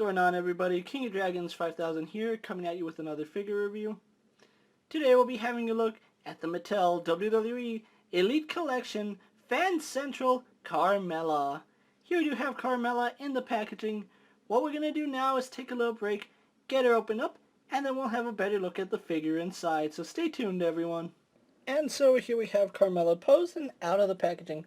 going on, everybody? King of Dragons 5000 here, coming at you with another figure review. Today we'll be having a look at the Mattel WWE Elite Collection Fan Central Carmella. Here we do have Carmella in the packaging. What we're going to do now is take a little break, get her opened up, and then we'll have a better look at the figure inside. So stay tuned, everyone. And so here we have Carmella posed and out of the packaging.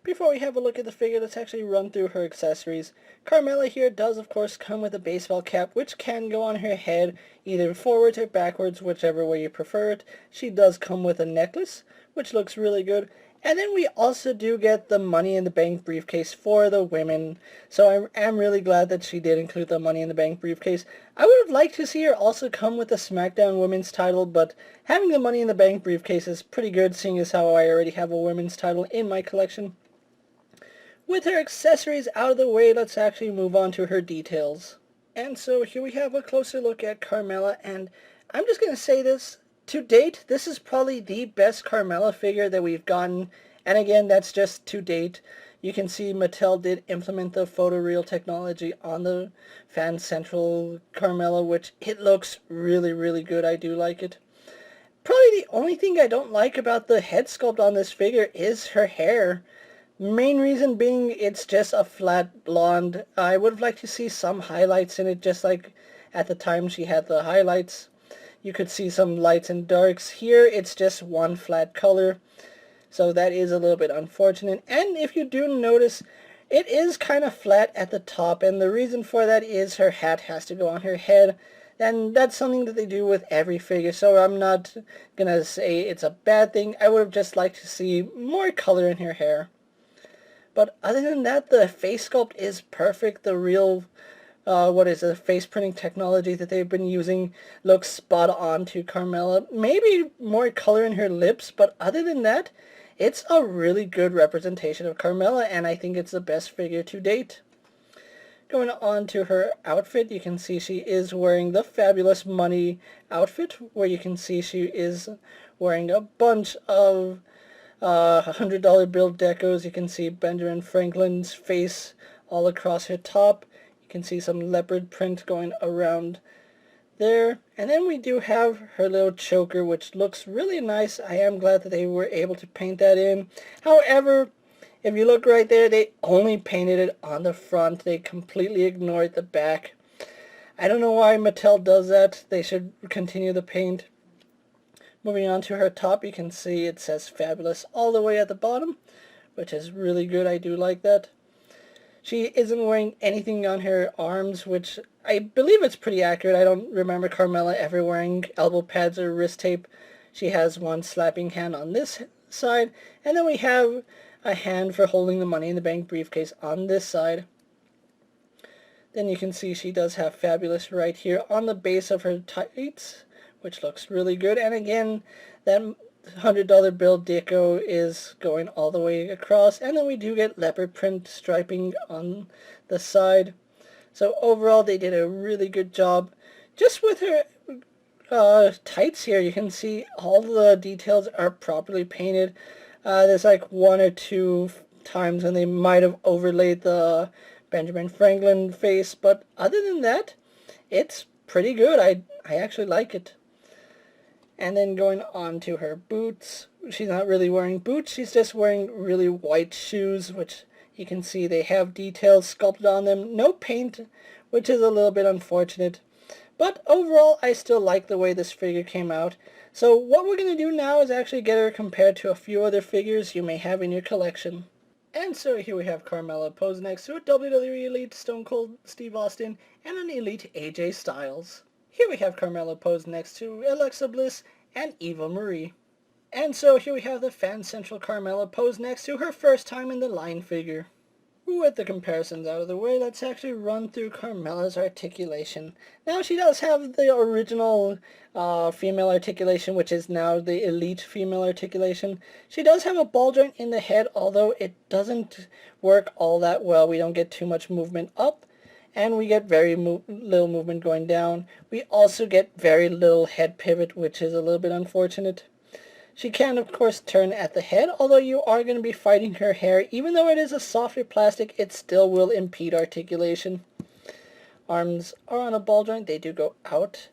Before we have a look at the figure, let's actually run through her accessories. Carmella here does of course come with a baseball cap, which can go on her head either forwards or backwards, whichever way you prefer it. She does come with a necklace, which looks really good. And then we also do get the Money in the Bank briefcase for the women. So I am really glad that she did include the Money in the Bank briefcase. I would have liked to see her also come with the SmackDown Women's title, but having the Money in the Bank briefcase is pretty good, seeing as how I already have a women's title in my collection. With her accessories out of the way, let's actually move on to her details. And so here we have a closer look at Carmella, and I'm just going to say this. To date, this is probably the best Carmella figure that we've gotten, and again, that's just to date. You can see Mattel did implement the photoreal technology on the Fan Central Carmella, which it looks really, really good. I do like it. Probably the only thing I don't like about the head sculpt on this figure is her hair. Main reason being it's just a flat blonde. I would have liked to see some highlights in it, just like at the time she had the highlights. You could see some lights and darks. Here it's just one flat color, so that is a little bit unfortunate. And if you do notice, it is kind of flat at the top, and the reason for that is her hat has to go on her head, and that's something that they do with every figure, so I'm not gonna say it's a bad thing. I would have just liked to see more color in her hair. But other than that, the face sculpt is perfect. The real face printing technology that they've been using looks spot on to Carmella. Maybe more color in her lips, but other than that, it's a really good representation of Carmella, and I think it's the best figure to date. Going on to her outfit, you can see she is wearing the Fabulous Money outfit, where you can see she is wearing a bunch of $100 bill decos. You can see Benjamin Franklin's face all across her top. You can see some leopard print going around there. And then we do have her little choker, which looks really nice. I am glad that they were able to paint that in. However, if you look right there, they only painted it on the front. They completely ignored the back. I don't know why Mattel does that. They should continue the paint. Moving on to her top, you can see it says Fabulous all the way at the bottom, which is really good. I do like that. She isn't wearing anything on her arms, which I believe it's pretty accurate. I don't remember Carmella ever wearing elbow pads or wrist tape. She has one slapping hand on this side, and then we have a hand for holding the Money in the Bank briefcase on this side. Then you can see she does have Fabulous right here on the base of her tights, which looks really good. And again, that $100 bill deco is going all the way across, and then we do get leopard print striping on the side. So overall, they did a really good job. Just with her tights here, you can see all the details are properly painted. There's like one or two times when they might have overlaid the Benjamin Franklin face, but other than that, it's pretty good. I actually like it. And then going on to her boots, she's not really wearing boots, she's just wearing really white shoes, which you can see they have details sculpted on them. No paint, which is a little bit unfortunate. But overall, I still like the way this figure came out. So what we're going to do now is actually get her compared to a few other figures you may have in your collection. And so here we have Carmella posed next to a WWE Elite Stone Cold Steve Austin and an Elite AJ Styles. Here we have Carmella posed next to Alexa Bliss and Eva Marie. And so here we have the Fan Central Carmella posed next to her first time in the line figure. With the comparisons out of the way, let's actually run through Carmella's articulation. Now she does have the original female articulation, which is now the Elite female articulation. She does have a ball joint in the head, although it doesn't work all that well. We don't get too much movement up, and we get very little movement going down. We also get very little head pivot, which is a little bit unfortunate. She can, of course, turn at the head, although you are going to be fighting her hair. Even though it is a softer plastic, it still will impede articulation. arms are on a ball joint. They do go out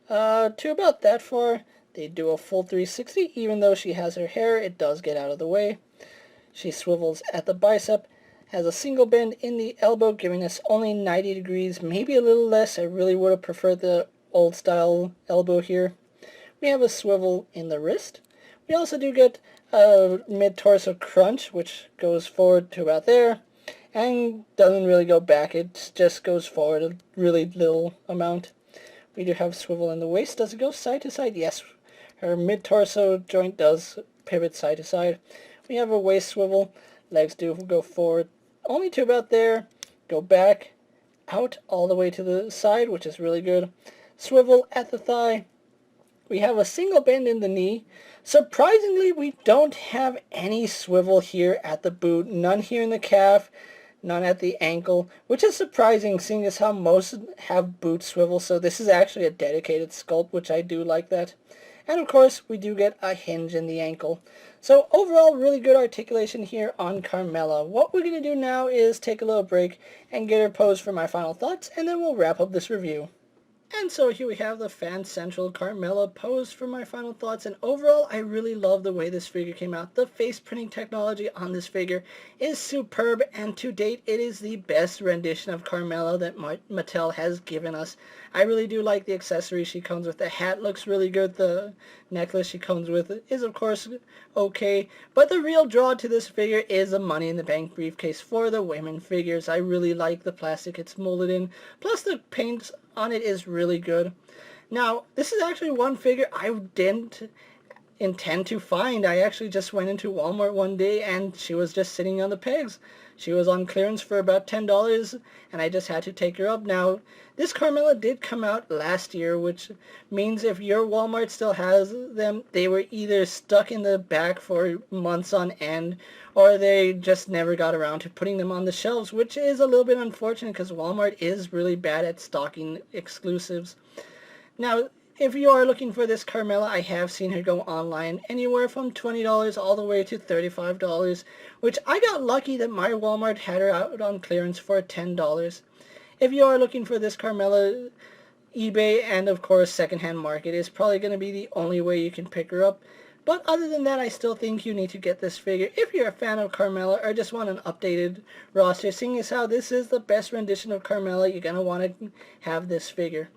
to about that far. They do a full 360. Even though she has her hair, it does get out of the way. She swivels at the bicep, has a single bend in the elbow, giving us only 90 degrees, maybe a little less. I really would have preferred the old style elbow here. We have a swivel in the wrist. We also do get a mid-torso crunch, which goes forward to about there, and doesn't really go back. It just goes forward a really little amount. We do have swivel in the waist. Does it go side to side? Yes. Her mid-torso joint does pivot side to side. We have a waist swivel. Legs do go forward only to about there. Go back, out all the way to the side, which is really good. Swivel at the thigh. We have a single bend in the knee. Surprisingly, we don't have any swivel here at the boot. None here in the calf, none at the ankle, which is surprising seeing as how most have boot swivel. So this is actually a dedicated sculpt, which I do like that. And of course, we do get a hinge in the ankle. So overall, really good articulation here on Carmella. What we're going to do now is take a little break and get her posed for my final thoughts, and then we'll wrap up this review. And so here we have the Fan Central Carmella posed for my final thoughts, and overall I really love the way this figure came out. The face printing technology on this figure is superb, and to date it is the best rendition of Carmella that Mattel has given us. I really do like the accessories she comes with. The hat looks really good. The necklace she comes with is of course okay, but the real draw to this figure is a Money in the Bank briefcase for the women figures. I really like the plastic it's molded in, plus the paint on it is really good. Now, this is actually one figure I didn't intend to find. I actually just went into Walmart one day and she was just sitting on the pegs. She was on clearance for about $10 and I just had to take her up. Now, this Carmella did come out last year, which means if your Walmart still has them, they were either stuck in the back for months on end or they just never got around to putting them on the shelves, which is a little bit unfortunate because Walmart is really bad at stocking exclusives. Now, if you are looking for this Carmella, I have seen her go online anywhere from $20 all the way to $35, which I got lucky that my Walmart had her out on clearance for $10. If you are looking for this Carmella, eBay and of course secondhand market is probably going to be the only way you can pick her up. But other than that, I still think you need to get this figure if you're a fan of Carmella or just want an updated roster. Seeing as how this is the best rendition of Carmella, you're going to want to have this figure.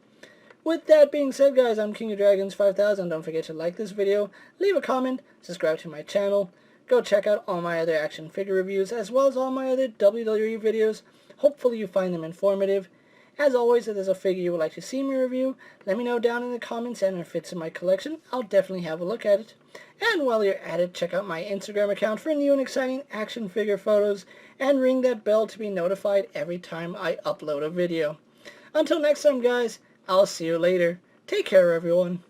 With that being said, guys, I'm KingofDragons 5000. Don't forget to like this video, leave a comment, subscribe to my channel. Go check out all my other action figure reviews as well as all my other WWE videos. Hopefully you find them informative. As always, if there's a figure you would like to see me review, let me know down in the comments, and if it fits in my collection, I'll definitely have a look at it. And while you're at it, check out my Instagram account for new and exciting action figure photos, and ring that bell to be notified every time I upload a video. Until next time, guys, I'll see you later. Take care, everyone.